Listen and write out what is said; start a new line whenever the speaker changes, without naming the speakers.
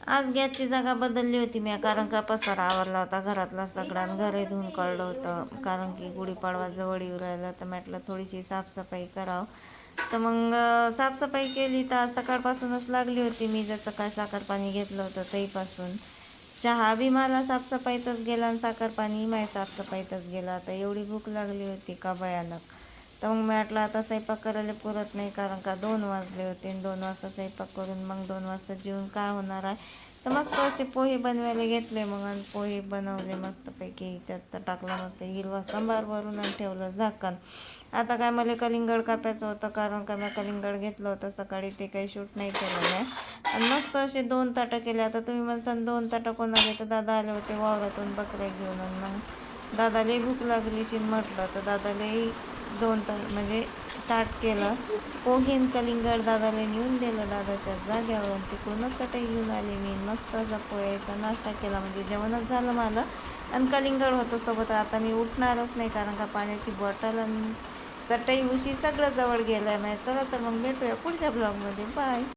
आज गॅसची जागा बदलली होती मी, कारण का पसारा आवरला होता घरातला सगळा आणि घरही धुवून काढलं होतं, कारण की गुढीपाडवा जवळ येऊ राहिला तर म्हटलं थोडीशी साफसफाई करावं. तर मग साफसफाई केली तर आज सकाळपासूनच लागली होती. मी जसं काय साखरपाणी घेतलं होतं तेहीपासून चहा बी मला साफसफाईतच गेला आणि साखरपाणी माझ्या साफसफाईतच गेला. आता एवढी भूक लागली होती का भयानक. तर मग म्हटलं आता स्वयंपाक करायला पुरत नाही, कारण का 2 वाजले होते आणि 2 वाजता स्वयंपाक करून मग 2 वाजता जेवून काय होणार आहे. तर मस्त असे पोहे बनवायला घेतले मग, आणि पोहे बनवले मस्तपैकी. त्यात तर टाकलं मस्त हिरवा सांबार भरून आणि ठेवलं झाकण. आता काय मला कलिंगड कापायचं होतं, कारण का मी कलिंगड घेतलं होतं सकाळी, ते काही शूट नाही केलं नाही. आणि मस्त असे 2 ताटं केले. आता तुम्ही म्हणसान 2 ताटं कोणाले, तर दादा आले होते वावरातून बकऱ्या घेऊन, आणि मग दादालाही भूक लागलीशी म्हटलं तर दादालाही 2 ताट म्हणजे ताट केलं. पोहीन कलिंगड दादाला नेऊन दिलं दादाच्या जाग्यावर, तिकडूनच चटई घेऊन आले मी. मस्त असा पोह्याचा नाश्ता केला, म्हणजे जेवणच झालं मला आणि कलिंगड होतं सोबत. आता मी उठणारच नाही, कारण का पाण्याची बॉटल आणि चटई उशी सगळं जवळ गेलं आहे. चला तर मग भेटूया पुढच्या ब्लॉगमध्ये. बाय.